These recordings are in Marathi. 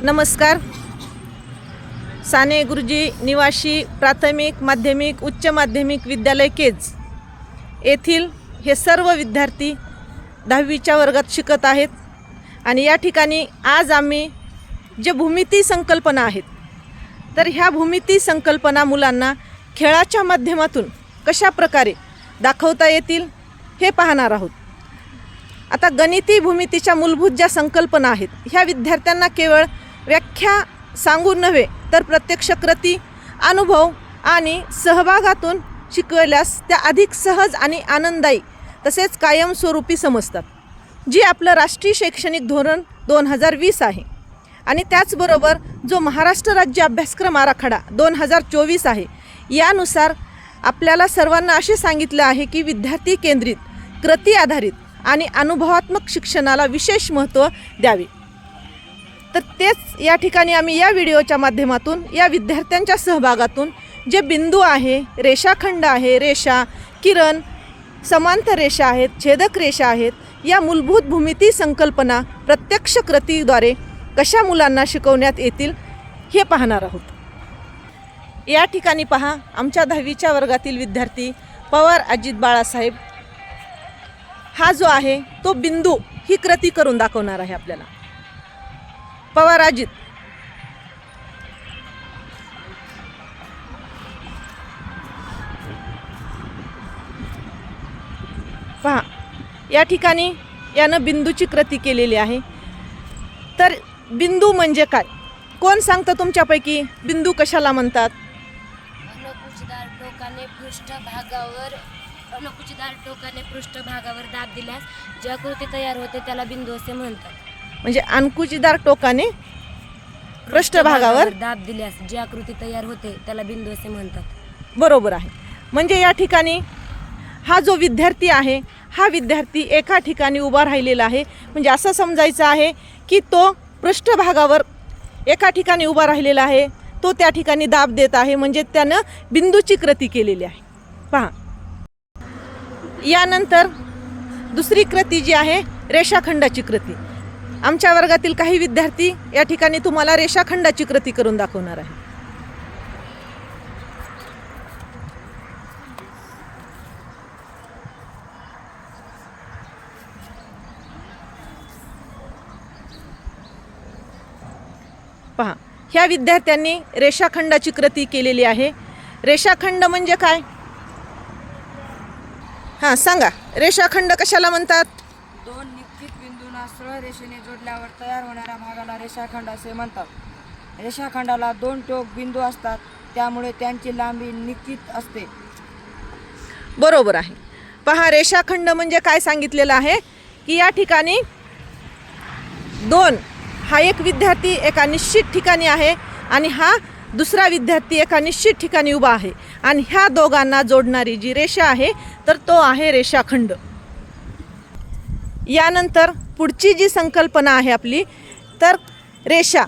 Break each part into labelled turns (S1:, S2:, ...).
S1: नमस्कार. साने गुरुजी निवासी प्राथमिक माध्यमिक उच्च माध्यमिक विद्यालय केज येथील हे सर्व विद्यार्थी 10वीच्या वर्गात शिकत आहेत आणि या ठिकाणी आज आम्ही जे भूमिती संकल्पना आहेत तर ह्या भूमिती संकल्पना मुलांना खेळाच्या माध्यमातून कशा प्रकारे दाखवता येतील हे पाहणार आहोत. आता गणिती भूमितीच्या मूलभूत ज्या संकल्पना आहेत ह्या विद्यार्थ्यांना केवळ व्याख्या सांगून नव्हे तर प्रत्यक्ष कृती अनुभव आणि सहभागातून शिकवल्यास त्या अधिक सहज आणि आनंददायी तसेच कायमस्वरूपी समजतात. जी आपलं राष्ट्रीय शैक्षणिक धोरण 2020 आहे आणि त्याचबरोबर जो महाराष्ट्र राज्य अभ्यासक्रम आराखडा 2024 आहे यानुसार आपल्याला सर्वांना असे सांगितले आहे की विद्यार्थी केंद्रित कृती आधारित आणि अनुभवात्मक शिक्षणाला विशेष महत्त्व द्यावे. तर तेच या ठिकाणी आम्ही या व्हिडिओच्या माध्यमातून या विद्यार्थ्यांच्या सहभागातून जे बिंदू आहे, रेषाखंड आहे, रेषा, किरण, समांतर रेषा आहेत, छेदक रेषा आहेत, या मूलभूत भूमिती संकल्पना प्रत्यक्ष कृतीद्वारे कशा मुलांना शिकवण्यात येतील हे पाहणार आहोत. या ठिकाणी पहा आमच्या 10वीच्या वर्गातील विद्यार्थी पवार अजित बाळासाहेब हा जो आहे तो बिंदू ही कृती करून दाखवणार आहे आपल्याला. पवार अजित, पहा या ठिकाणी यानं बिंदूची कृती केलेली आहे. तर बिंदू म्हणजे काय, कोण सांगतं तुमच्यापैकी बिंदू कशाला म्हणतात?
S2: अनुकुचीदार टोकाने पृष्ठभागावर दाब दिल्यास जी आकृती तयार होते त्याला बिंदू असे म्हणतात.
S1: म्हणजे अनुकुचीदार टोकाने पृष्ठभागावर
S2: दाब दिल्यास जी आकृती तयार होते त्याला बिंदू असे म्हणतात.
S1: बरोबर आहे. म्हणजे या ठिकाणी हा जो विद्यार्थी आहे हा विद्यार्थी एका ठिकाणी उभा राहिलेला आहे. म्हणजे असं समजायचं आहे की तो पृष्ठभागावर एका ठिकाणी उभा राहिलेला आहे, तो त्या ठिकाणी दाब देत आहे, म्हणजे त्यानं बिंदूची कृती केलेली आहे. पहा यानंतर दुसरी कृती जी आहे रेषाखंडाची कृती. आमच्या वर्गातील काही विद्यार्थी या ठिकाणी तुम्हाला रेषाखंडाची कृती करून दाखवणार आहे. पहा ह्या विद्यार्थ्यांनी रेषाखंडाची कृती केलेली आहे. रेषाखंड म्हणजे काय? हां सांगा, रेषाखंड कशाला म्हणतात?
S3: दोन निश्चित बिंदूंना सरळ रेषेने जोडल्यावर तयार होणाऱ्या भागाला रेषाखंड असे म्हणतात. रेषाखंडाला दोन टोक बिंदू असतात त्यामुळे त्यांची लांबी निश्चित असते.
S1: बरोबर आहे. पहा रेषाखंड म्हणजे काय सांगितलेलं आहे की या ठिकाणी दोन, हा एक विद्यार्थी एका निश्चित ठिकाणी आहे आणि हा दुसरा विद्यार्थी एका निश्चित ठिकाणी उभा आहे आणि ह्या दोघांना जोडणारी जी रेषा आहे तर तो आहे रेषाखंड. यानंतर पुढची जी संकल्पना आहे आपली तर रेषा.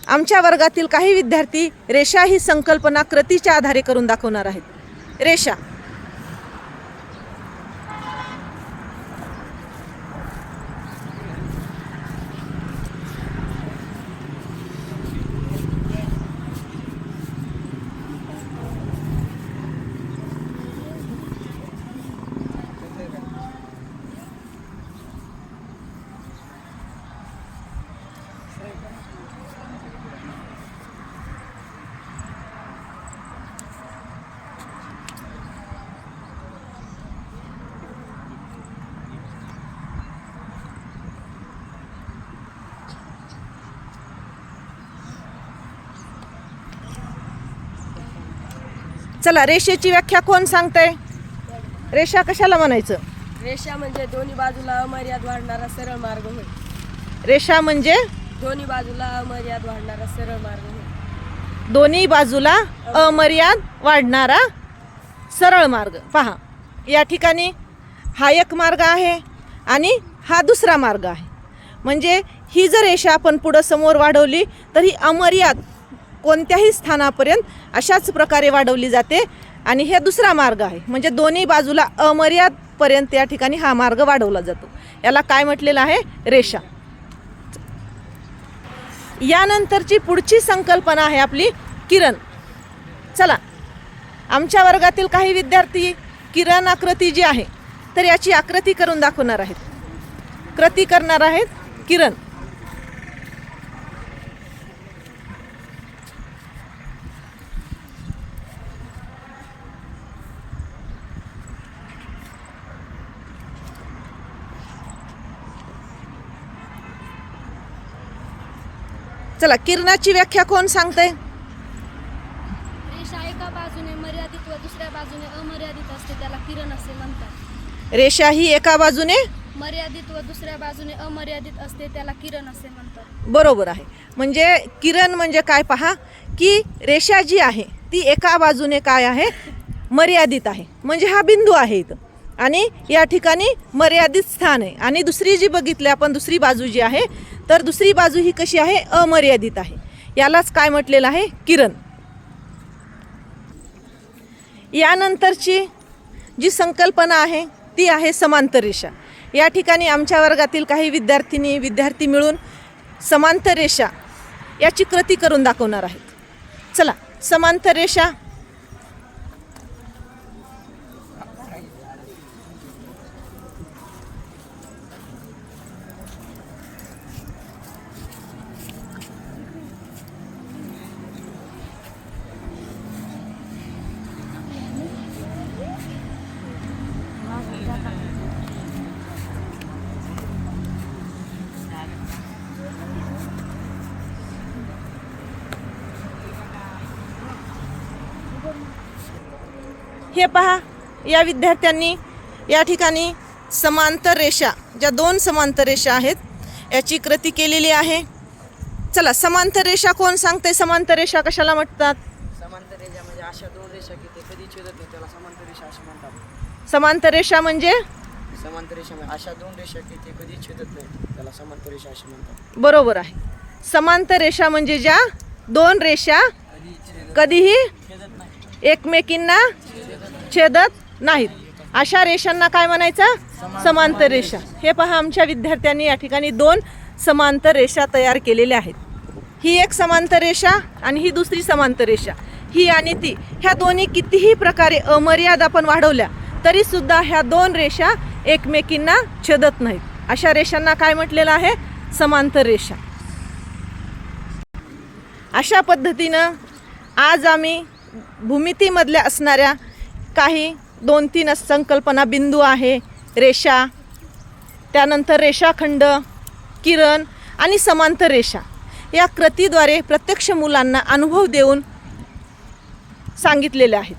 S1: आमच्या वर्गातील काही विद्यार्थी रेषा ही संकल्पना कृतीच्या आधारे करून दाखवणार आहेत. रेषा चला रेषेची व्याख्या कोण सांगतंय? रेषा कशाला म्हणायचं?
S3: रेषा म्हणजे दोन्ही बाजूला अमर्याद वाढणारा सरळ मार्ग होय.
S1: रेषा म्हणजे
S3: दोन्ही बाजूला अमर्याद वाढणारा सरळ मार्ग होय.
S1: दोन्ही बाजूला अमर्याद वाढणारा सरळ मार्ग. पहा या ठिकाणी हा एक मार्ग आहे आणि हा दुसरा मार्ग आहे. म्हणजे ही जर रेषा आपण पुढं समोर वाढवली तर ही अमर्याद कोणत्याही स्थानापर्यंत अशाच प्रकारे वाढवली जाते आणि हे दुसरा मार्ग आहे. म्हणजे दोन्ही बाजूला अमर्यादपर्यंत या ठिकाणी हा मार्ग वाढवला जातो. याला काय म्हटलेलं आहे? रेषा. यानंतरची पुढची संकल्पना आहे आपली किरण. चला, आमच्या वर्गातील काही विद्यार्थी किरण आकृती जी आहे तर याची आकृती करून दाखवणार आहेत. कृती करणार आहेत किरण. चला, किरणाची व्याख्या कोण सांगतंय?
S2: रेषा एका बाजूने मर्यादित व दुसऱ्या बाजूने अमर्यादित असते त्याला किरण असे म्हणतात.
S1: रेषा ही एका बाजूने
S2: मर्यादित व दुसऱ्या बाजूने अमर्यादित असते त्याला किरण असे म्हणतात.
S1: बरोबर आहे. म्हणजे किरण म्हणजे काय पहा, की रेषा जी आहे ती एका बाजूने काय आहे, मर्यादित आहे. म्हणजे हा बिंदू आहे इथं आणि या ठिकाणी मर्यादित स्थान आहे. आणि दुसरी जी बघितली आपण, दुसरी बाजू जी आहे तर दुसरी बाजू ही कशी आहे, अमर्यादित आहे. यालाच काय म्हटलेलं आहे, किरण. यानंतरची जी संकल्पना आहे ती आहे समांतर रेषा. या ठिकाणी आमच्या वर्गातील काही विद्यार्थी मिळून समांतर रेषा याची कृती करून दाखवणार आहेत. चला, समांतर रेषा. हे पहा, या विद्यार्थ्यांनी या ठिकाणी समांतर रेषा, ज्या दोन समांतर रेषा आहेत याची कृती केलेली आहे. चला, समांतर रेषा कोण सांगते? समांतर रेषा कशाला म्हणतात?
S3: समांतर रेषा म्हणजे अशा दोन रेषा की ते कधी छेदत नाही त्याला समांतर रेषा असे म्हणतात.
S1: समांतर रेषा म्हणजे
S3: समांतर रेषा म्हणजे अशा दोन रेषा की ते कधी छेदत नाही त्याला समांतर रेषा असे म्हणतात.
S1: बरोबर आहे. समांतर रेषा म्हणजे ज्या दोन रेषा कधीही एकमेकींना छेदत नाहीत अशा रेषांना काय म्हणायचं? समांतर रेषा. हे पहा, आमच्या विद्यार्थ्यांनी या ठिकाणी दोन समांतर रेषा तयार केलेल्या आहेत. ही एक समांतर रेषा आणि ही दुसरी समांतर रेषा. ही आणि ती, ह्या दोन्ही कितीही प्रकारे अमर्याद आपण वाढवल्या तरी सुद्धा ह्या दोन रेषा एकमेकींना छेदत नाहीत. अशा रेषांना काय म्हटलेलं आहे? समांतर रेषा. अशा पद्धतीनं आज आम्ही भूमितीमधल्या असणाऱ्या काही 2-3 संकल्पना, बिंदू आहे, रेषा, त्यानंतर रेषाखंड, किरण आणि समांतर रेषा या कृतीद्वारे प्रत्यक्ष मुलांना अनुभव देऊन सांगितलेले आहेत.